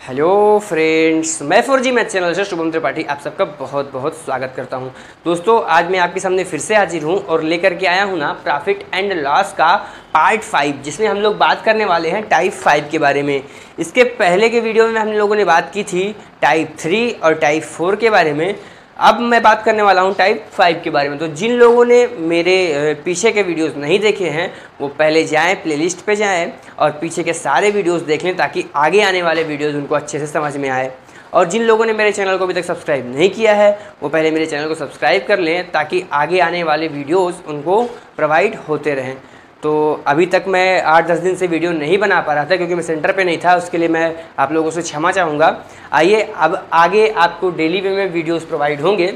Hello friends, मैं 4G math channel से शुभम त्रिपाठी आप सबका बहुत बहुत स्वागत करता हूं। दोस्तों, आज मैं आपके सामने फिर से हाजिर हूं और लेकर के आया हूं ना प्रॉफिट एंड लॉस का पार्ट 5, जिसमें हम लोग बात करने वाले हैं टाइप 5 के बारे में। इसके पहले के वीडियो में हम लोगों ने बात की थी टाइप 3 और टाइप 4 के बारे में। अब मैं बात करने वाला हूं टाइप 5 के बारे में। तो जिन लोगों ने मेरे पीछे के वीडियोस नहीं देखे हैं वो पहले जाएं, प्लेलिस्ट पे जाएं और पीछे के सारे वीडियोस देख लें ताकि आगे आने वाले वीडियोस उनको अच्छे से समझ में आए। और जिन लोगों ने मेरे चैनल को अभी तक सब्सक्राइब नहीं किया है वो पहले मेरे चैनल को सब्सक्राइब कर लें ताकि आगे आने वाले वीडियोज़ उनको प्रोवाइड होते रहें। तो अभी तक मैं 8-10 दिन से वीडियो नहीं बना पा रहा था क्योंकि मैं सेंटर पे नहीं था, उसके लिए मैं आप लोगों से क्षमा चाहूँगा। आइए, अब आगे आपको डेली वे में वीडियोस प्रोवाइड होंगे।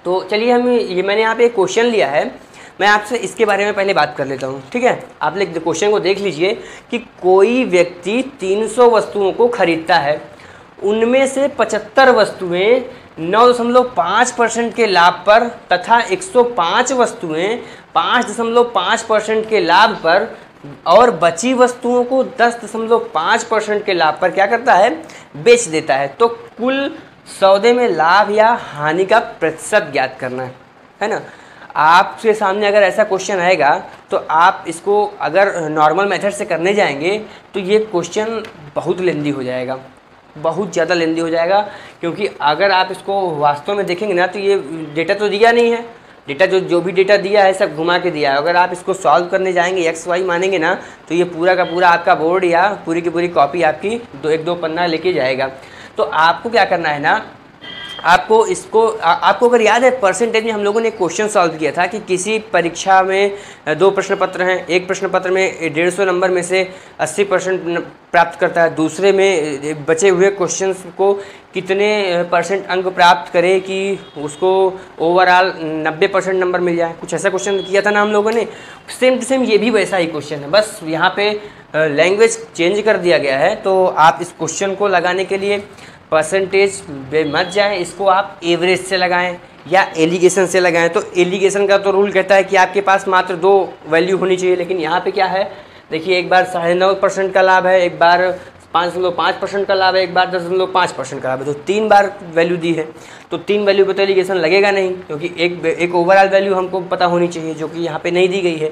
तो चलिए, मैंने यहाँ पे एक क्वेश्चन लिया है, मैं आपसे इसके बारे में पहले बात कर लेता हूँ, ठीक है। आप लोग क्वेश्चन को देख लीजिए कि कोई व्यक्ति 300 वस्तुओं को खरीदता है, उनमें से 75 वस्तुएं 9.5% के लाभ पर तथा 105 वस्तुएं 5.5% के लाभ पर और बची वस्तुओं को 10.5% के लाभ पर क्या करता है, बेच देता है। तो कुल सौदे में लाभ या हानि का प्रतिशत ज्ञात करना है ना। आपके सामने अगर ऐसा क्वेश्चन आएगा तो आप इसको अगर नॉर्मल मेथड से करने जाएंगे तो ये क्वेश्चन बहुत लेंदी हो जाएगा, बहुत ज़्यादा लेंदी हो जाएगा। क्योंकि अगर आप इसको वास्तव में देखेंगे ना तो ये डेटा तो दिया नहीं है, डेटा जो भी डेटा दिया है सब घुमा के दिया है। अगर आप इसको सॉल्व करने जाएंगे, XY मानेंगे ना, तो ये पूरा का पूरा आपका बोर्ड या पूरी की पूरी कॉपी आपकी एक दो पन्ना लेके जाएगा। तो आपको क्या करना है ना, आपको अगर याद है परसेंटेज में हम लोगों ने क्वेश्चन सॉल्व किया था कि किसी परीक्षा में 2 प्रश्न पत्र हैं, एक प्रश्न पत्र में 150 नंबर में से 80% प्राप्त करता है, दूसरे में बचे हुए क्वेश्चंस को कितने % अंक प्राप्त करे कि उसको ओवरऑल 90% नंबर मिल जाए। कुछ ऐसा क्वेश्चन किया था ना हम लोगों ने। सेम टू सेम ये भी वैसा ही क्वेश्चन है, बस यहाँ पे लैंग्वेज चेंज कर दिया गया है। तो आप इस क्वेश्चन को लगाने के लिए परसेंटेज मत जाएं, इसको आप एवरेज से लगाएं या एलिगेशन से लगाएं। तो एलिगेशन का तो रूल कहता है कि आपके पास मात्र 2 वैल्यू होनी चाहिए, लेकिन यहाँ पे क्या है देखिए, एक बार 9.5% का लाभ है, एक बार 5.5% का लाभ है, एक बार 10.5% का लाभ है। तो 3 बार वैल्यू दी है, तो 3 वैल्यू पे तो एलिगेशन लगेगा नहीं, क्योंकि एक ओवरऑल वैल्यू हमको पता होनी चाहिए जो कि यहाँ पे नहीं दी गई है।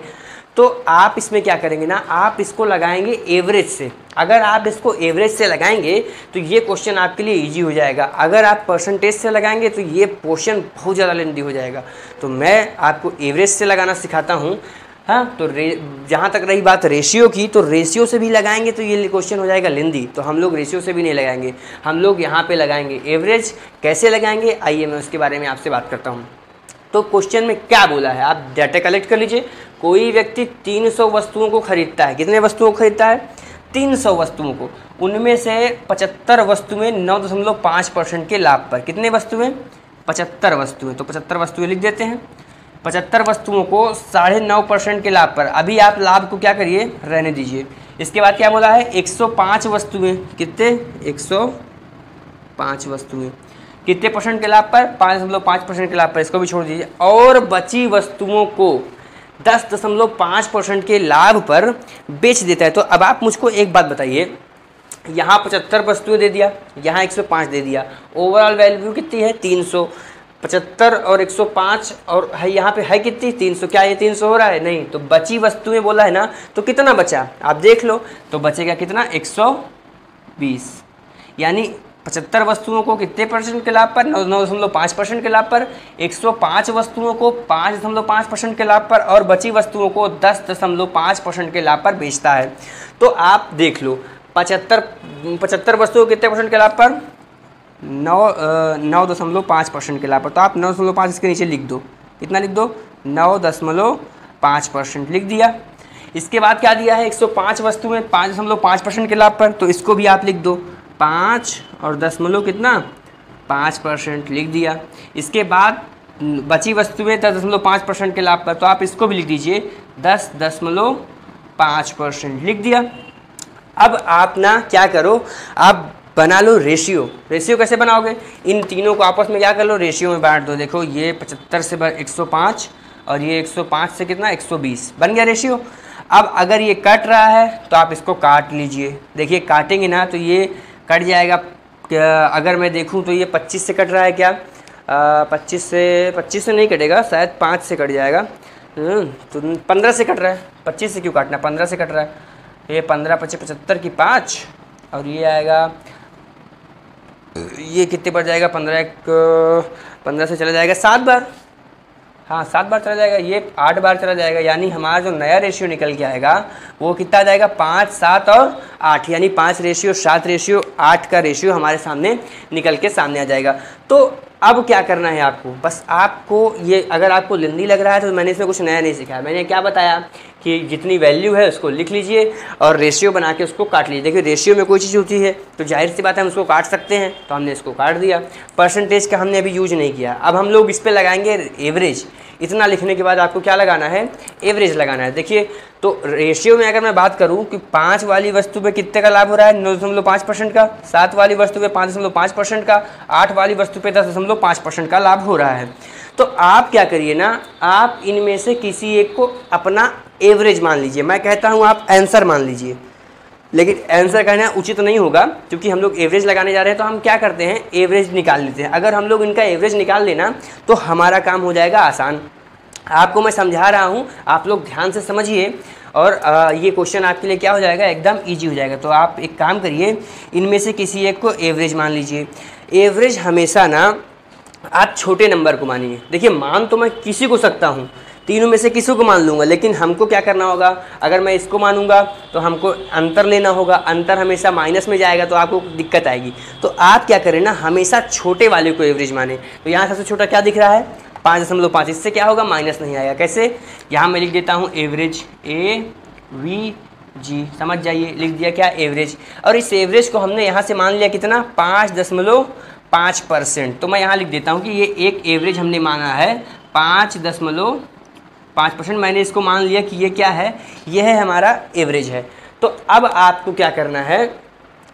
तो आप इसमें क्या करेंगे ना, आप इसको लगाएंगे एवरेज से। अगर आप इसको एवरेज से लगाएंगे तो ये क्वेश्चन आपके लिए इजी हो जाएगा। अगर आप परसेंटेज से लगाएंगे तो ये क्वेश्चन बहुत ज़्यादा लेंदी हो जाएगा। तो मैं आपको एवरेज से लगाना सिखाता हूँ। हाँ, तो जहाँ तक रही बात रेशियो की, तो रेशियो से भी लगाएंगे तो ये क्वेश्चन हो जाएगा लेंदी। तो हम लोग रेशियो से भी नहीं लगाएंगे, हम लोग यहाँ पे लगाएंगे एवरेज। कैसे लगाएंगे, आइए मैं उसके बारे में आपसे बात करता हूँ। तो क्वेश्चन में क्या बोला है, आप डाटा कलेक्ट कर लीजिए। कोई व्यक्ति 300 वस्तुओं को खरीदता है, कितने वस्तुओं को खरीदता है, 300 वस्तुओं को, उनमें से 75 वस्तुएं 9.5% के लाभ पर। कितने वस्तुएं, 75 वस्तुएं। तो 75 वस्तुएं लिख देते हैं। 75 वस्तुओं को 9.5% के लाभ पर। अभी आप लाभ को क्या करिए, रहने दीजिए। इसके बाद क्या बोला है, 105 वस्तुएं। कितने, 105 वस्तुएं कितने % के लाभ पर, 5.5% के लाभ पर। इसको भी छोड़ दीजिए। और बची वस्तुओं को 10.5% के लाभ पर बेच देता है। तो अब आप मुझको एक बात बताइए, यहाँ 75 वस्तुएं दे दिया, यहाँ 105 दे दिया, ओवरऑल वैल्यू कितनी है, 300। 75 और 105 और है यहाँ पे है कितनी, 300। क्या ये 300 हो रहा है, नहीं। तो बची वस्तुएं बोला है ना, तो कितना बचा आप देख लो। तो बचेगा कितना, 120। यानी 75 वस्तुओं को कितने % के लाभ पर, 9.5% के लाभ पर। 105 वस्तुओं को 5.5% के लाभ पर और बची वस्तुओं को 10.5% के लाभ पर बेचता है। तो आप देख लो, 75 वस्तुओं को कितने % के लाभ पर, 9.5% के लाभ पर। तो आप 9.5 इसके नीचे लिख दो, कितना लिख दो, 9.5% लिख दिया। इसके बाद क्या दिया है, 105 वस्तुएं 5.5% के लाभ पर, तो इसको भी आप लिख दो, 5 और 10 कितना, 5% लिख दिया। इसके बाद बची वस्तुएं 10.5% के लाभ पर, तो आप इसको भी लिख दीजिए, 10.5% लिख दिया। अब आप ना क्या करो, आप बना लो रेशियो। रेशियो कैसे बनाओगे, इन तीनों को आपस में क्या कर लो, रेशियो में बांट दो। देखो ये 75 से 105 और ये 105 से कितना, 120, बन गया रेशियो। अब अगर ये कट रहा है तो आप इसको काट लीजिए। देखिए काटेंगे ना तो ये कट जाएगा। अगर मैं देखूं तो ये 25 से कट रहा है क्या? 25 से नहीं कटेगा, शायद 5 से कट जाएगा। तो 15 से कट रहा है। 25 से क्यों काटना, 15 से कट रहा है। ये 15 25 75 की 5 और ये आएगा, ये कितने पर जाएगा? 15 से चला जाएगा 7 बार। हाँ 7 बार चला जाएगा, ये 8 बार चला जाएगा। यानी हमारा जो नया रेशियो निकल के आएगा वो कितना आ जाएगा? 5 7 और 8, यानी 5:7:8 का रेशियो हमारे सामने निकल के सामने आ जाएगा। तो अब क्या करना है आपको? बस आपको ये, अगर आपको लेंदी लग रहा है तो मैंने इसमें कुछ नया नहीं सिखाया। मैंने क्या बताया कि जितनी वैल्यू है उसको लिख लीजिए और रेशियो बना के उसको काट लीजिए। देखिए रेशियो में कोई चीज़ होती है तो जाहिर सी बात है हम उसको काट सकते हैं, तो हमने इसको काट दिया। परसेंटेज का हमने अभी यूज नहीं किया। अब हम लोग इस पर लगाएंगे एवरेज। इतना लिखने के बाद आपको क्या लगाना है? एवरेज लगाना है। देखिए तो रेशियो में अगर मैं बात करूं कि 5 वाली वस्तु पे कितने का लाभ हो रहा है? 9.5% का। 7 वाली वस्तु पे 5.5% का। 8 वाली वस्तु पे 10.5% का लाभ हो रहा है। तो आप क्या करिए ना, आप इनमें से किसी एक को अपना एवरेज मान लीजिए। मैं कहता हूं आप आंसर मान लीजिए, लेकिन आंसर कहना उचित नहीं होगा क्योंकि हम लोग एवरेज लगाने जा रहे हैं। तो हम क्या करते हैं? एवरेज निकाल लेते हैं। अगर हम लोग इनका एवरेज निकाल लेना तो हमारा काम हो जाएगा आसान। आपको मैं समझा रहा हूँ, आप लोग ध्यान से समझिए और ये क्वेश्चन आपके लिए क्या हो जाएगा? एकदम ईजी हो जाएगा। तो आप एक काम करिए, इनमें से किसी एक को एवरेज मान लीजिए। एवरेज हमेशा ना आप छोटे नंबर को मानिए। देखिए मान तो मैं किसी को सकता हूँ, तीनों में से किसी को मान लूँगा, लेकिन हमको क्या करना होगा? अगर मैं इसको मानूंगा तो हमको अंतर लेना होगा। अंतर हमेशा माइनस में जाएगा तो आपको दिक्कत आएगी। तो आप क्या करें ना, हमेशा छोटे वाले को एवरेज माने। तो यहाँ सबसे छोटा क्या दिख रहा है? 5.5। इससे क्या होगा? माइनस नहीं आएगा। कैसे? यहाँ मैं लिख देता हूँ एवरेज, AVG, समझ जाइए, लिख दिया क्या? एवरेज। और इस एवरेज को हमने यहाँ से मान लिया कितना? 5.5%। तो मैं यहाँ लिख देता हूँ कि ये एक एवरेज हमने माना है 5.5%। मैंने इसको मान लिया कि ये क्या है? ये है हमारा एवरेज है। तो अब आपको क्या करना है?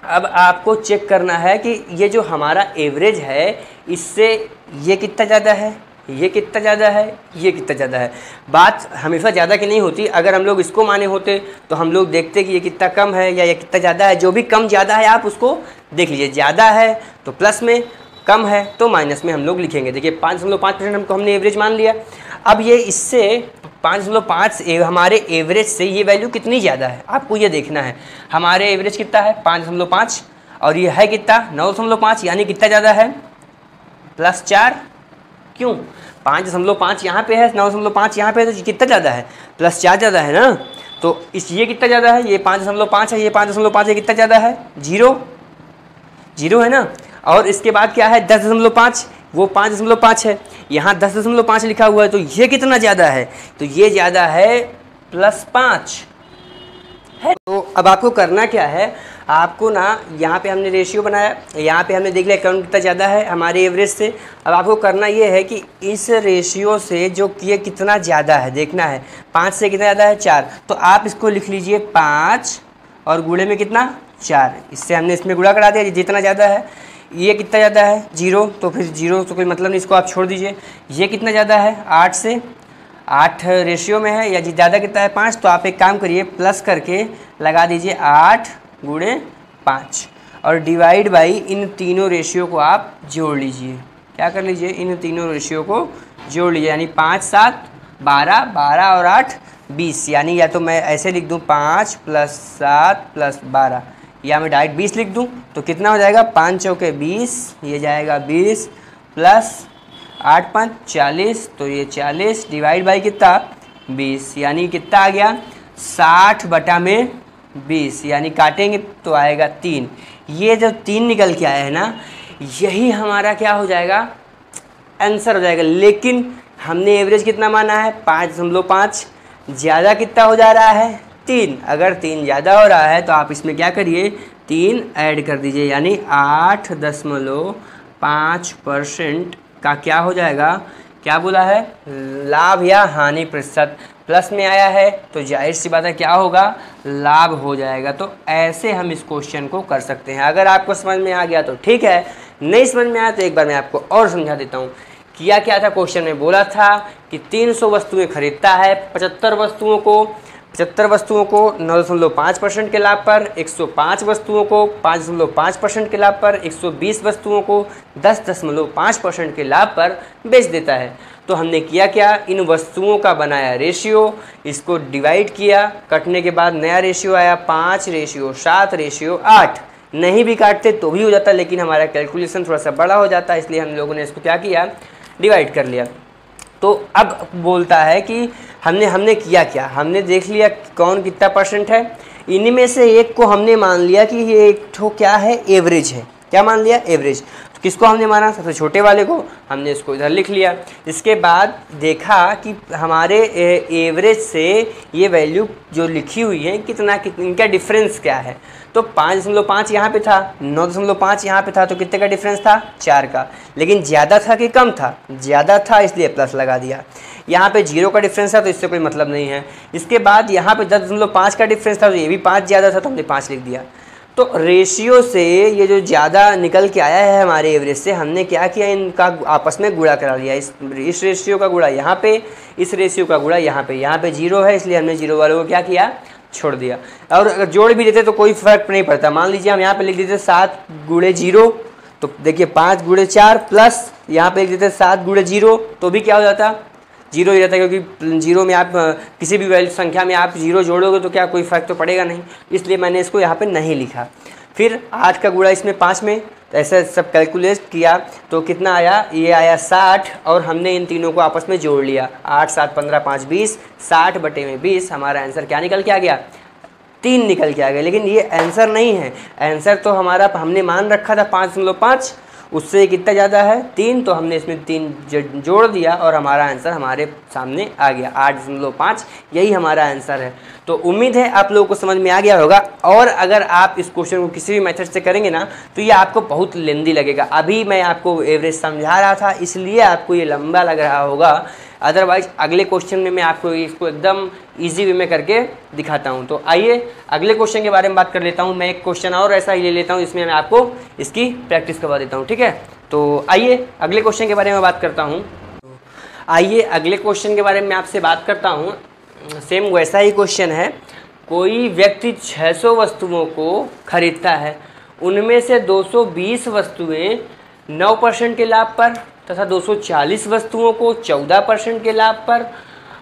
अब आपको चेक करना है कि ये जो हमारा एवरेज है इससे ये कितना ज़्यादा है, ये कितना ज़्यादा है, ये कितना ज़्यादा है। बात हमेशा ज़्यादा की नहीं होती। अगर हम लोग इसको माने होते तो हम लोग देखते कि ये कितना कम है या ये कितना ज़्यादा है। जो भी कम ज़्यादा है आप उसको देख लीजिए। ज़्यादा है तो प्लस में, कम है तो माइनस में हम लोग लिखेंगे। देखिए 5.5% हमने एवरेज मान लिया। अब ये इससे 5.5 हमारे एवरेज से ये वैल्यू कितनी ज़्यादा है आपको ये देखना है। हमारे एवरेज कितना है? 5.5 और ये है कितना? 9.5, यानी कितना ज़्यादा है? +4। क्यों? 5.5 यहाँ पे है, 9.5 यहाँ पे है, तो कितना ज़्यादा है? +4 ज़्यादा है ना। तो इस ये कितना ज़्यादा है? ये 5.5 है, ये 5.5 है, कितना ज़्यादा है? 0 है ना। और इसके बाद क्या है? 10.5, वो 5.5 है, यहाँ 10.5 लिखा हुआ है, तो ये कितना ज़्यादा है? तो ये ज़्यादा है +5 है। तो अब आपको करना क्या है? आपको ना यहाँ पे हमने रेशियो बनाया, यहाँ पे हमने देख लिया कौन कितना ज़्यादा है हमारे एवरेज से। अब आपको करना ये है कि इस रेशियो से जो ये कितना ज़्यादा है देखना है। 5 से कितना ज़्यादा है? 4। तो आप इसको लिख लीजिए 5 और गुणे में कितना? 4। इससे हमने इसमें गुणा करा दिया। जितना ज़्यादा है, ये कितना ज़्यादा है? 0, तो फिर 0 तो कोई मतलब नहीं, इसको आप छोड़ दीजिए। ये कितना ज़्यादा है? 8 से, 8 रेशियो में है, या ज़्यादा कितना है? 5। तो आप एक काम करिए, प्लस करके लगा दीजिए 8 गुणे 5 और डिवाइड बाई इन तीनों रेशियो को आप जोड़ लीजिए। क्या कर लीजिए? इन तीनों रेशियो को जोड़ लीजिए। यानी 5 7 12, 12 और 8 20। यानी या तो मैं ऐसे लिख दूँ 5 + 7 + 12, या मैं डायरेक्ट 20 लिख दूँ। तो कितना हो जाएगा? 5 चौके 20, ये जाएगा 20 + 8 5 40, तो ये 40 डिवाइड बाई कितना? 20। यानी कितना आ गया? 60/20। यानी काटेंगे तो आएगा 3। ये जो 3 निकल के आया है ना, यही हमारा क्या हो जाएगा? आंसर हो जाएगा। लेकिन हमने एवरेज कितना माना है? 5.5। ज़्यादा कितना हो जा रहा है? 3। अगर 3 ज़्यादा हो रहा है तो आप इसमें क्या करिए? 3 ऐड कर दीजिए। यानी 8.5% का क्या हो जाएगा? क्या बोला है? लाभ या हानि प्रतिशत। प्लस में आया है तो जाहिर सी बात है क्या होगा? लाभ हो जाएगा। तो ऐसे हम इस क्वेश्चन को कर सकते हैं। अगर आपको समझ में आ गया तो ठीक है, नहीं समझ में आया तो एक बार मैं आपको और समझा देता हूँ। किया क्या था? क्वेश्चन में बोला था कि 300 वस्तुएं खरीदता है, 75 वस्तुओं को 75 वस्तुओं को 9.5% के लाभ पर, 105 वस्तुओं को 5.5% के लाभ पर, 120 वस्तुओं को 10.5% के लाभ पर बेच देता है। तो हमने किया क्या, इन वस्तुओं का बनाया रेशियो, इसको डिवाइड किया, कटने के बाद नया रेशियो आया 5:7:8। नहीं भी काटते तो भी हो जाता, लेकिन हमारा कैलकुलेशन थोड़ा सा बड़ा हो जाता है, इसलिए हम लोगों ने इसको क्या किया, डिवाइड कर लिया। तो अब बोलता है कि हमने किया क्या, हमने देख लिया कौन कितना परसेंट है। इनमें से एक को हमने मान लिया कि ये एक ठो क्या है, एवरेज है। क्या मान लिया, एवरेज। तो किसको हमने माना, सबसे छोटे वाले को। हमने इसको इधर लिख लिया। इसके बाद देखा कि हमारे एवरेज से ये वैल्यू जो लिखी हुई है कितना इनका डिफरेंस क्या है। तो 5.5 यहाँ पे था, 9.5 यहाँ पे था, तो कितने का डिफरेंस था, 4 का। लेकिन ज़्यादा था कि कम था, ज़्यादा था, इसलिए प्लस लगा दिया। यहाँ पे 0 का डिफरेंस था, तो इससे कोई मतलब नहीं है। इसके बाद यहाँ पे 10.5 का डिफरेंस था, तो ये भी 5 ज़्यादा था, तो हमने 5 लिख दिया। तो रेशियो से ये जो ज़्यादा निकल के आया है हमारे एवरेज से, हमने क्या किया, इनका आपस में गुणा करा लिया। इस रेशियो का गुणा यहाँ पे, इस रेशियो का गुणा यहाँ पे 0 है, इसलिए हमने 0 वालों को क्या किया, छोड़ दिया। और अगर जोड़ भी देते तो कोई फर्क नहीं पड़ता। मान लीजिए हम यहाँ पे लिख देते 7 × 0, तो देखिए 5 × 4 प्लस यहाँ पे लिख देते 7 × 0, तो भी क्या हो जाता, 0 ही रहता है, क्योंकि 0 में आप किसी भी वैल्यू संख्या में आप 0 जोड़ोगे तो क्या कोई फर्क तो पड़ेगा नहीं, इसलिए मैंने इसको यहाँ पे नहीं लिखा। फिर 8 का गुणा इसमें 5 में, तो ऐसे सब कैलकुलेट किया तो कितना आया, ये आया 60, और हमने इन तीनों को आपस में जोड़ लिया। 8 7 15 5 20, 60/20 हमारा आंसर क्या निकल के आ गया, 3 निकल के आ गया। लेकिन ये आंसर नहीं है, आंसर तो हमारा हमने मान रखा था 5.5, उससे कितना ज़्यादा है, 3, तो हमने इसमें 3 जोड़ दिया और हमारा आंसर हमारे सामने आ गया 8.5। यही हमारा आंसर है। तो उम्मीद है आप लोगों को समझ में आ गया होगा। और अगर आप इस क्वेश्चन को किसी भी मेथड से करेंगे ना, तो ये आपको बहुत लेंदी लगेगा। अभी मैं आपको एवरेज समझा रहा था, इसलिए आपको ये लंबा लग रहा होगा। अदरवाइज अगले क्वेश्चन में मैं आपको इसको एकदम इजी वे में करके दिखाता हूँ। तो आइए अगले क्वेश्चन के बारे में बात कर लेता हूँ। मैं एक क्वेश्चन और ऐसा ही ले लेता हूँ, इसमें मैं आपको इसकी प्रैक्टिस करवा देता हूँ, ठीक है। तो आइए अगले क्वेश्चन के बारे में बात करता हूँ। आइए अगले क्वेश्चन के बारे में आपसे बात करता हूँ। सेम वैसा ही क्वेश्चन है। कोई व्यक्ति 600 वस्तुओं को खरीदता है, उनमें से 220 वस्तुएं 9% के लाभ पर तथा 240 वस्तुओं को 14% के लाभ पर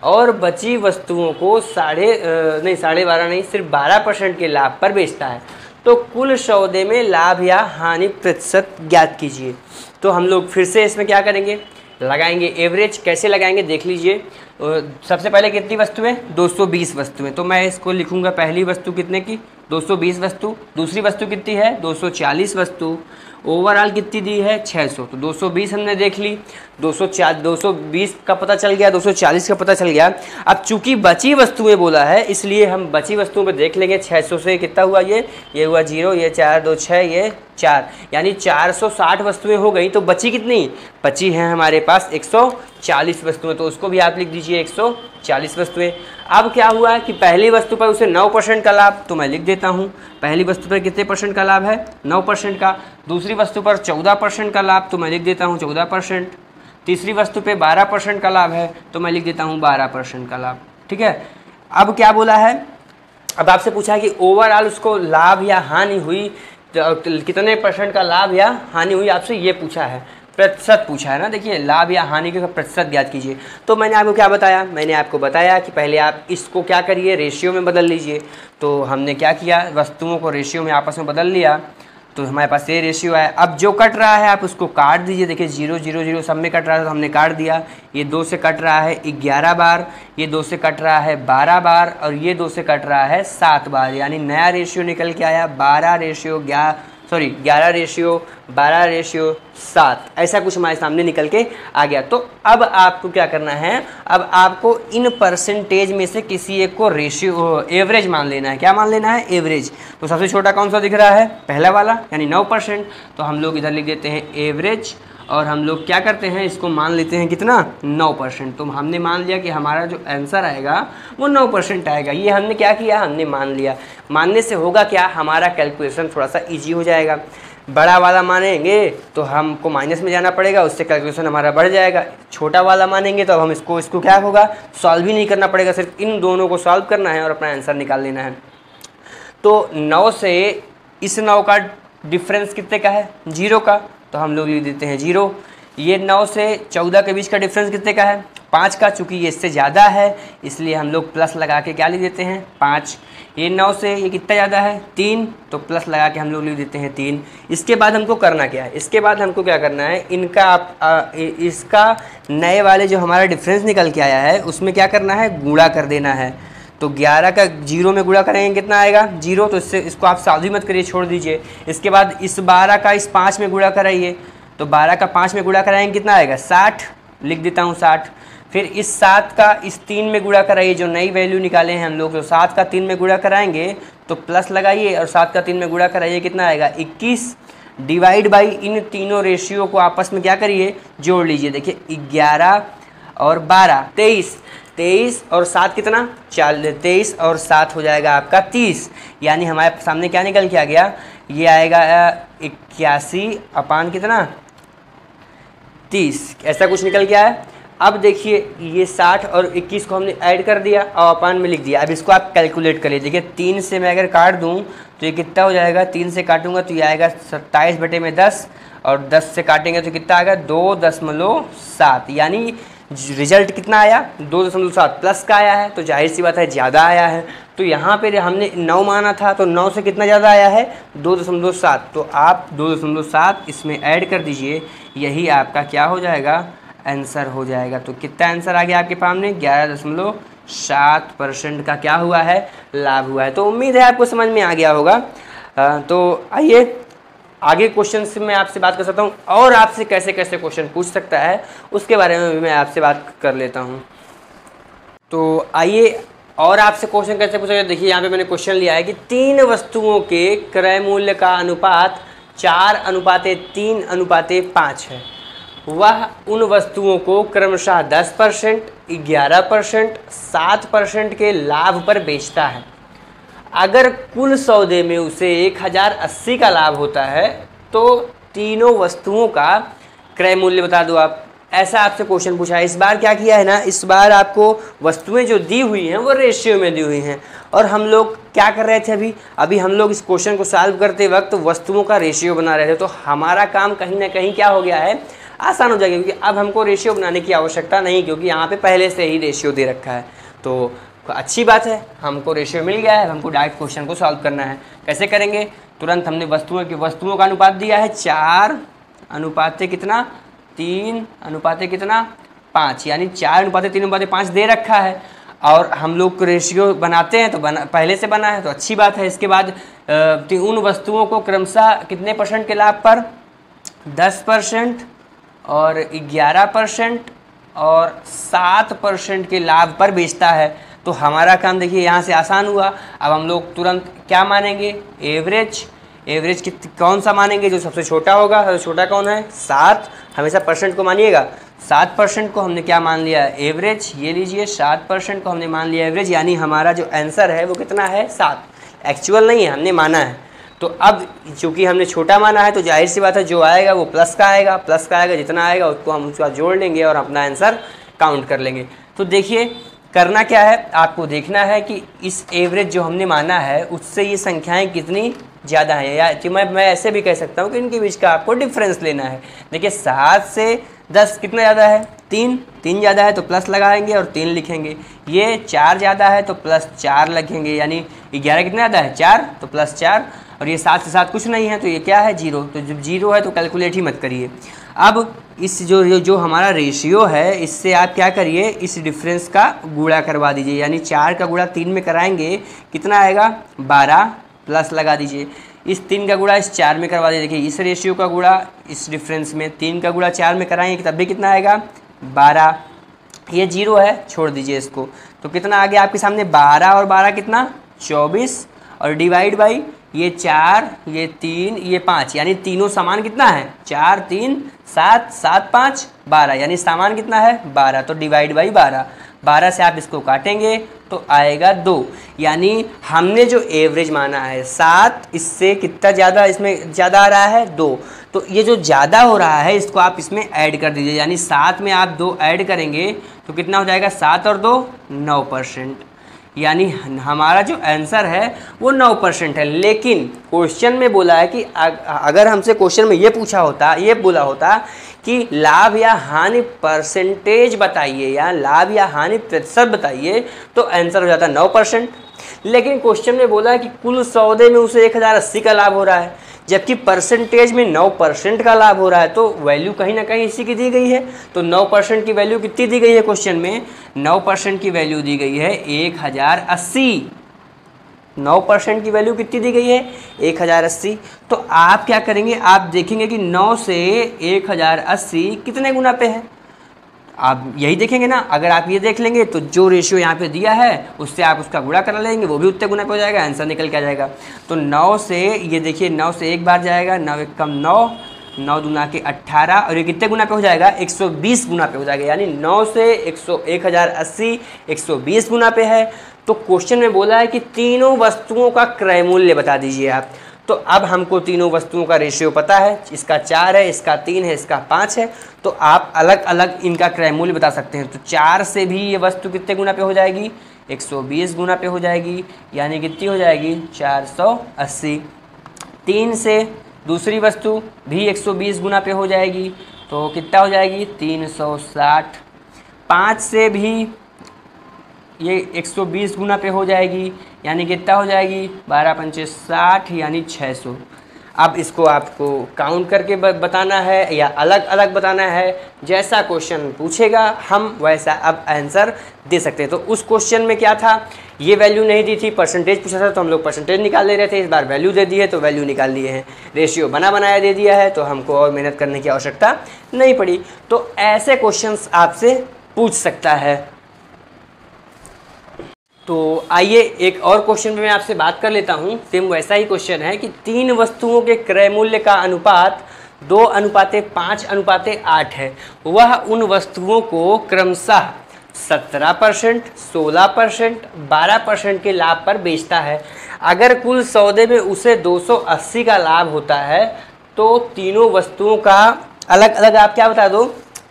और बची वस्तुओं को 12% के लाभ पर बेचता है। तो कुल सौदे में लाभ या हानि प्रतिशत ज्ञात कीजिए। तो हम लोग फिर से इसमें क्या करेंगे, लगाएंगे एवरेज। कैसे लगाएंगे देख लीजिए। सबसे पहले कितनी वस्तुएं, 220 वस्तुएं। तो मैं इसको लिखूंगा, पहली वस्तु कितने की, 220 वस्तु। दूसरी वस्तु कितनी है, 240 वस्तु। ओवरऑल कितनी दी है, 600। तो 220 हमने देख ली, 220 का पता चल गया, 240 का पता चल गया। अब चूंकि बची वस्तुएं बोला है, इसलिए हम बची वस्तुओं पर देख लेंगे। 600 से कितना हुआ, ये हुआ 0, ये 4 2 6, ये 4, यानी 460 वस्तुएं हो गई। तो बची कितनी, बची हैं हमारे पास 140 वस्तुएं। तो उसको भी आप लिख दीजिए 140 वस्तुएं। अब क्या हुआ कि पहली वस्तु पर उसे 9% का लाभ, तो मैं लिख देता हूँ। पहली वस्तु पर कितने % का लाभ है, 9% का। दूसरी वस्तु पर 14% का लाभ, तो मैं लिख देता हूँ 14%। तीसरी वस्तु पे 12% का लाभ है, तो मैं लिख देता हूँ 12% का लाभ, ठीक है। अब क्या बोला है, अब आपसे पूछा है कि ओवरऑल उसको लाभ या हानि हुई, कितने % का लाभ या हानि हुई, आपसे ये पूछा है, प्रतिशत पूछा है ना। देखिए लाभ या हानि का प्रतिशत ज्ञात कीजिए। तो मैंने आपको क्या बताया, मैंने आपको बताया कि पहले आप इसको क्या करिए, रेशियो में बदल लीजिए। तो हमने क्या किया, वस्तुओं को रेशियो में आपस में बदल लिया, तो हमारे पास ये रेशियो है। अब जो कट रहा है आप उसको काट दीजिए। देखिए 0 0 0 सब में कट रहा है, तो हमने काट दिया। ये 2 से कट रहा है 11 बार, ये 2 से कट रहा है 12 बार, और ये 2 से कट रहा है 7 बार। यानी नया रेशियो निकल के आया 11:12:7, ऐसा कुछ हमारे सामने निकल के आ गया। तो अब आपको क्या करना है, अब आपको इन परसेंटेज में से किसी एक को रेशियो एवरेज मान लेना है। क्या मान लेना है, एवरेज। तो सबसे छोटा कौन सा दिख रहा है, पहला वाला, यानी 9%। तो हम लोग इधर लिख देते हैं एवरेज, और हम लोग क्या करते हैं, इसको मान लेते हैं कितना, 9%। तो हमने मान लिया कि हमारा जो आंसर आएगा वो 9% आएगा। ये हमने क्या किया, हमने मान लिया। मानने से होगा क्या, हमारा कैलकुलेशन थोड़ा सा इजी हो जाएगा। बड़ा वाला मानेंगे तो हमको माइनस में जाना पड़ेगा, उससे कैलकुलेशन हमारा बढ़ जाएगा। छोटा वाला मानेंगे तो अब हम इसको क्या होगा, सॉल्व ही नहीं करना पड़ेगा, सिर्फ इन दोनों को सॉल्व करना है और अपना आंसर निकाल लेना है। तो 9 से इस 9 का डिफरेंस कितने का है, 0 का, तो हम लोग लिख देते हैं 0। ये 9 से 14 के बीच का डिफरेंस कितने का है, 5 का, चूँकि ये इससे ज़्यादा है इसलिए हम लोग प्लस लगा के क्या लिख देते हैं, 5। ये 9 से ये कितना ज़्यादा है, 3, तो प्लस लगा के हम लोग लिख देते हैं 3। इसके बाद हमको करना क्या है, इसके बाद हमको क्या करना है, इनका इसका नए वाले जो हमारा डिफरेंस निकल के आया है उसमें क्या करना है, गुणा कर देना है। तो 11 का 0 में गुणा करेंगे कितना आएगा, 0, तो इसको आप सॉल्व ही मत करिए, छोड़ दीजिए। इसके बाद इस 12 का इस 5 में गुणा कराइए, तो 12 का 5 में गुणा कराएंगे कितना आएगा, 60, लिख देता हूँ 60। फिर इस 7 का इस 3 में गुणा कराइए, जो नई वैल्यू निकाले हैं हम लोग, तो 7 का 3 में गुणा कराएंगे तो प्लस लगाइए और 7 का 3 में गुणा कराइए कितना आएगा, 21। डिवाइड बाई इन तीनों रेशियो को आपस में क्या करिए, जोड़ लीजिए। देखिए 11 और 12 23, 23 और 7 कितना, 23 और 7 हो जाएगा आपका 30। यानी हमारे सामने क्या निकल के आ गया, ये आएगा 81 अपान कितना, 30, ऐसा कुछ निकल के आया। अब देखिए ये 60 और 21 को हमने ऐड कर दिया और अपान में लिख दिया। अब इसको आप कैलकुलेट करिए। देखिए 3 से मैं अगर काट दूं तो ये कितना हो जाएगा, 3 से काटूंगा तो ये आएगा 27/10 और 10 से काटेंगे तो कितना आएगा, 2.7। यानी रिजल्ट कितना आया, 2.7 प्लस का आया है, तो जाहिर सी बात है ज़्यादा आया है। तो यहाँ पे हमने 9 माना था तो 9 से कितना ज़्यादा आया है, 2.7। तो आप 2.7 इसमें ऐड कर दीजिए, यही आपका क्या हो जाएगा, आंसर हो जाएगा। तो कितना आंसर आ गया आपके सामने, 11.7% का क्या हुआ है, लाभ हुआ है। तो उम्मीद है आपको समझ में आ गया होगा। तो आइए आगे क्वेश्चन से मैं आपसे बात कर सकता हूँ और आपसे कैसे कैसे क्वेश्चन पूछ सकता है उसके बारे में भी मैं आपसे बात कर लेता हूँ। तो आइए और आपसे क्वेश्चन कैसे पूछेगा। देखिए यहाँ पे मैंने क्वेश्चन लिया है कि 3 वस्तुओं के क्रय मूल्य का अनुपात 4:3:5 है। वह उन वस्तुओं को क्रमशः 10%, 11%, 7% के लाभ पर बेचता है। अगर कुल सौदे में उसे 1080 का लाभ होता है तो तीनों वस्तुओं का क्रय मूल्य बता दो आप। ऐसा आपसे क्वेश्चन पूछा है। इस बार क्या किया है ना, इस बार आपको वस्तुएं जो दी हुई हैं वो रेशियो में दी हुई हैं और हम लोग क्या कर रहे थे, अभी हम लोग इस क्वेश्चन को सॉल्व करते वक्त वस्तुओं का रेशियो बना रहे थे। तो हमारा काम कहीं ना कहीं क्या हो गया है, आसान हो जाएगा, क्योंकि अब हमको रेशियो बनाने की आवश्यकता नहीं, क्योंकि यहाँ पे पहले से ही रेशियो दे रखा है। तो अच्छी बात है, हमको रेशियो मिल गया है, हमको डायरेक्ट क्वेश्चन को सॉल्व करना है। कैसे करेंगे, तुरंत हमने वस्तुओं का अनुपात दिया है 4:3:5, यानी 4:3:5 दे रखा है और हम लोग रेशियो बनाते हैं तो पहले से बना है तो अच्छी बात है। इसके बाद उन वस्तुओं को क्रमशः कितने परसेंट के लाभ पर, 10% और 11% और 7% के लाभ पर बेचता है। तो हमारा काम देखिए यहाँ से आसान हुआ। अब हम लोग तुरंत क्या मानेंगे, एवरेज कौन सा मानेंगे, जो सबसे छोटा होगा। सबसे छोटा कौन है, 7, हमेशा परसेंट को मानिएगा। 7% को हमने क्या मान लिया, एवरेज। ये लीजिए 7% को हमने मान लिया एवरेज, यानी हमारा जो आंसर है वो कितना है, 7। एक्चुअल नहीं है, हमने माना है। तो अब चूंकि हमने छोटा माना है तो जाहिर सी बात है जो आएगा वो प्लस का आएगा, जितना आएगा उसको हम उसका जोड़ लेंगे और अपना आंसर काउंट कर लेंगे। तो देखिए करना क्या है, आपको देखना है कि इस एवरेज जो हमने माना है उससे ये संख्याएं कितनी ज़्यादा हैं, या कि मैं ऐसे भी कह सकता हूँ कि इनके बीच का आपको डिफरेंस लेना है। देखिए 7 से 10 कितना ज़्यादा है, 3 ज़्यादा है तो प्लस लगाएंगे और 3 लिखेंगे। ये 4 ज़्यादा है तो प्लस 4 लिखेंगे, यानी 11 कितना ज़्यादा है, 4, तो प्लस 4। और ये 7 से 7 कुछ नहीं है तो ये क्या है, 0। तो जब 0 है तो कैलकुलेट ही मत करिए। अब इस जो हमारा रेशियो है इससे आप क्या करिए, इस डिफरेंस का गुणा करवा दीजिए, यानी 4 का गुणा 3 में कराएंगे कितना आएगा, 12, प्लस लगा दीजिए। इस 3 का गुणा इस 4 में करवा दीजिए। देखिए इस रेशियो का गुणा इस डिफरेंस में 3 का गुणा 4 में कराएंगे तब भी कितना आएगा, 12। ये 0 है, छोड़ दीजिए इसको। तो कितना आ गया आपके सामने, 12 और 12 कितना, 24, और डिवाइड बाई ये 4, ये 3, ये 5, यानी तीनों सामान कितना है 4 3 7 7 5 12, यानी सामान कितना है 12। तो डिवाइड बाई 12, 12 से आप इसको काटेंगे तो आएगा 2, यानी हमने जो एवरेज माना है 7, इससे कितना ज़्यादा इसमें ज़्यादा आ रहा है 2। तो ये जो ज़्यादा हो रहा है इसको आप इसमें ऐड कर दीजिए, यानी 7 में आप 2 ऐड करेंगे तो कितना हो जाएगा 7 और 2 9%, यानी हमारा जो आंसर है वो 9% है। लेकिन क्वेश्चन में बोला है कि अगर हमसे क्वेश्चन में ये पूछा होता, ये बोला होता कि लाभ या हानि परसेंटेज बताइए या लाभ या हानि प्रतिशत बताइए, तो आंसर हो जाता 9%। लेकिन क्वेश्चन में बोला है कि कुल सौदे में उसे 1080 का लाभ हो रहा है, जबकि परसेंटेज में 9% का लाभ हो रहा है, तो वैल्यू कहीं ना कहीं इसी की दी गई है। तो 9% की वैल्यू कितनी दी गई है क्वेश्चन में, 9% की वैल्यू दी गई है 1080। 9% की वैल्यू कितनी दी गई है 1080। तो आप क्या करेंगे, आप देखेंगे कि 9 से 1080 कितने गुना पे है, आप यही देखेंगे ना। अगर आप ये देख लेंगे तो जो रेशियो यहाँ पे दिया है उससे आप उसका गुणा करा लेंगे, वो भी उतने गुना पे हो जाएगा, आंसर निकल के आ जाएगा। तो 9 से ये देखिए 9 से एक बार जाएगा, 9 एक कम 9, 9 दूना के 18, और ये कितने गुना पे हो जाएगा 120 गुना पे हो जाएगा, यानी 9 से 1080 120 गुना पे है। तो क्वेश्चन में बोला है कि तीनों वस्तुओं का क्रय मूल्य बता दीजिए आप। तो अब हमको तीनों वस्तुओं का रेशियो पता है, इसका 4 है, इसका 3 है, इसका 5 है, तो आप अलग अलग इनका क्रय मूल्य बता सकते हैं। तो 4 से भी ये वस्तु कितने गुना पे हो जाएगी 120 गुना पे हो जाएगी, यानी कितनी हो जाएगी 480। 3 से दूसरी वस्तु भी 120 गुना पे हो जाएगी, तो कितना हो जाएगी 360। 5 से भी ये 120 गुना पे हो जाएगी, यानी कितना हो जाएगी 12 पंचे 60, यानी 600। अब इसको आपको काउंट करके बताना है या अलग अलग बताना है, जैसा क्वेश्चन पूछेगा हम वैसा अब आंसर दे सकते हैं। तो उस क्वेश्चन में क्या था, ये वैल्यू नहीं दी थी, परसेंटेज पूछा था तो हम लोग परसेंटेज निकाल ले रहे थे, इस बार वैल्यू दे दी है तो वैल्यू निकाल लिए हैं, रेशियो बना बनाया दे दिया है तो हमको और मेहनत करने की आवश्यकता नहीं पड़ी। तो ऐसे क्वेश्चंस आपसे पूछ सकता है। तो आइए एक और क्वेश्चन में मैं आपसे बात कर लेता हूँ। सेम वैसा ही क्वेश्चन है कि 3 वस्तुओं के क्रय मूल्य का अनुपात 2:5:8 है। वह उन वस्तुओं को क्रमशः 17%, 16%, 12% के लाभ पर बेचता है। अगर कुल सौदे में उसे 280 का लाभ होता है तो तीनों वस्तुओं का अलग अलग आप क्या बता दो,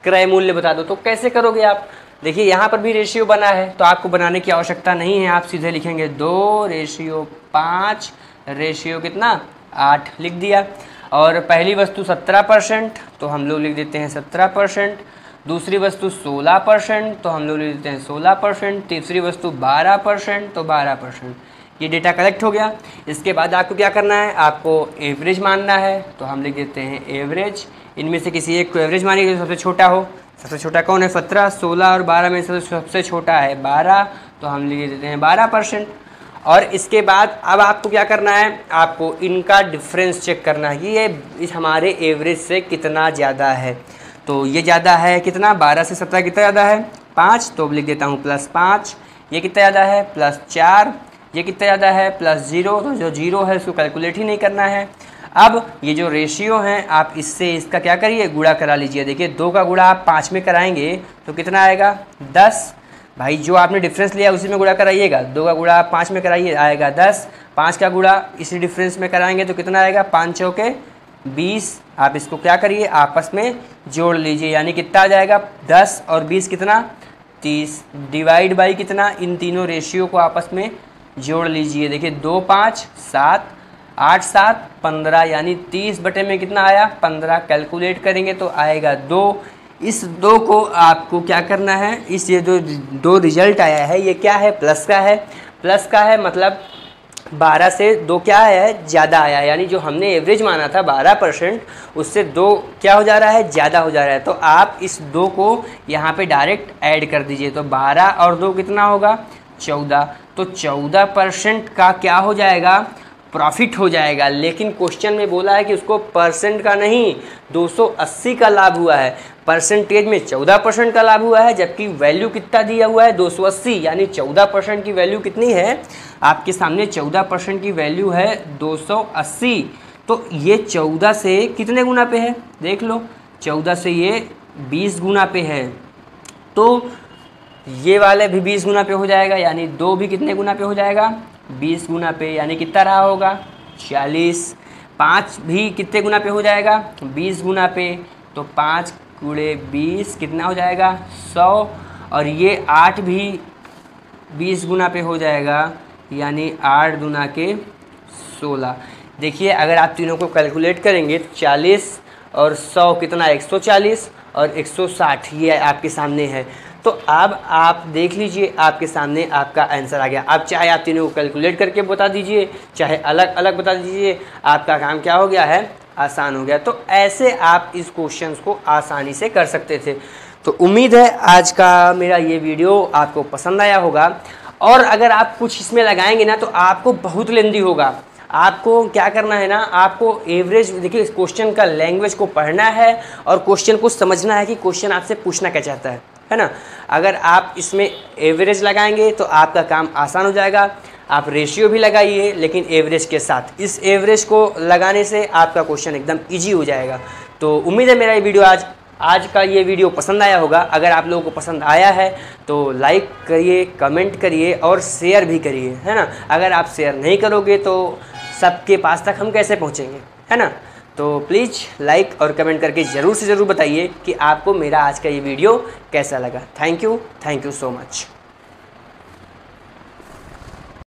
क्रय मूल्य बता दो। तो कैसे करोगे आप, देखिए यहाँ पर भी रेशियो बना है तो आपको बनाने की आवश्यकता नहीं है, आप सीधे लिखेंगे 2:5 रेशियो कितना 8 लिख दिया। और पहली वस्तु 17% तो हम लोग लिख देते हैं 17%, दूसरी वस्तु 16% तो हम लोग लिख देते हैं 16%, तीसरी वस्तु 12% तो 12%। ये डेटा कलेक्ट हो गया। इसके बाद आपको क्या करना है, आपको एवरेज मानना है, तो हम लिख देते हैं एवरेज। इनमें से किसी एक को एवरेज मानिए जो सबसे छोटा हो। सबसे छोटा कौन है 17, 16 और 12 में से सबसे छोटा है 12, तो हम लिख देते हैं 12%। और इसके बाद अब आपको क्या करना है, आपको इनका डिफरेंस चेक करना है कि ये इस हमारे एवरेज से कितना ज़्यादा है। तो ये ज़्यादा है कितना, 12 से 17 कितना ज़्यादा है 5, तो लिख देता हूँ +5। ये कितना ज़्यादा है +4, ये कितना ज़्यादा है +0, तो जो 0 है उसको कैलकुलेट ही नहीं करना है। अब ये जो रेशियो हैं आप इससे इसका क्या करिए, गुणा करा लीजिए। देखिए 2 का गुणा आप 5 में कराएंगे तो कितना आएगा 10। भाई जो आपने डिफरेंस लिया उसी में गुणा कराइएगा, 2 का गुणा आप 5 में कराइए आएगा 10, 5 का गुणा इसी डिफरेंस में कराएंगे तो कितना आएगा 5 चौके 20। आप इसको क्या करिए आपस में जोड़ लीजिए, यानी कितना आ जाएगा 10 और 20 कितना 30, डिवाइड बाई कितना, इन तीनों रेशियो को आपस में जोड़ लीजिए। देखिए 2 5 7 8 7 15, यानी 30 बटे में कितना आया 15। कैलकुलेट करेंगे तो आएगा 2। इस 2 को आपको क्या करना है, इस ये जो 2 रिजल्ट आया है ये क्या है, प्लस का है। प्लस का है मतलब 12 से 2 क्या है ज़्यादा आया है, यानी जो हमने एवरेज माना था 12% उससे 2 क्या हो जा रहा है ज़्यादा हो जा रहा है। तो आप इस 2 को यहाँ पे डायरेक्ट ऐड कर दीजिए, तो 12 और 2 कितना होगा 14। तो 14% का क्या हो जाएगा प्रॉफिट हो जाएगा। लेकिन क्वेश्चन में बोला है कि उसको परसेंट का नहीं 280 का लाभ हुआ है। परसेंटेज में 14% का लाभ हुआ है, जबकि वैल्यू कितना दिया हुआ है 280, यानी 14% की वैल्यू कितनी है आपके सामने, 14% की वैल्यू है 280। तो ये 14 से कितने गुना पे है देख लो, 14 से ये 20 गुना पे है। तो ये वाले भी 20 गुना पे हो जाएगा, यानी 2 भी कितने गुना पे हो जाएगा 20 गुना पे, यानी कितना रहा होगा 40। 5 भी कितने गुना पे हो जाएगा 20 गुना पे, तो 5 गुणे 20 कितना हो जाएगा 100। और ये 8 भी 20 गुना पे हो जाएगा, यानी 8 गुना के 16। देखिए अगर आप तीनों को कैलकुलेट करेंगे तो 40 और 100 कितना 140 और 160 ये आपके सामने है। तो अब आप देख लीजिए आपके सामने आपका आंसर आ गया। अब चाहे आप तीनों को कैलकुलेट करके बता दीजिए, चाहे अलग अलग बता दीजिए, आपका काम क्या हो गया है आसान हो गया। तो ऐसे आप इस क्वेश्चंस को आसानी से कर सकते थे। तो उम्मीद है आज का मेरा ये वीडियो आपको पसंद आया होगा। और अगर आप कुछ इसमें लगाएंगे ना तो आपको बहुत लेंदी होगा। आपको क्या करना है ना, आपको एवरेज देखिए क्वेश्चन का लैंग्वेज को पढ़ना है और क्वेश्चन को समझना है कि क्वेश्चन आपसे पूछना क्या चाहता है ना। अगर आप इसमें एवरेज लगाएंगे तो आपका काम आसान हो जाएगा। आप रेशियो भी लगाइए लेकिन एवरेज के साथ, इस एवरेज को लगाने से आपका क्वेश्चन एकदम इजी हो जाएगा। तो उम्मीद है मेरा ये वीडियो आज का ये वीडियो पसंद आया होगा। अगर आप लोगों को पसंद आया है तो लाइक करिए, कमेंट करिए और शेयर भी करिए, है ना। अगर आप शेयर नहीं करोगे तो सबके पास तक हम कैसे पहुंचेंगे, है ना। तो प्लीज़ लाइक और कमेंट करके ज़रूर से ज़रूर बताइए कि आपको मेरा आज का ये वीडियो कैसा लगा। Thank you so much.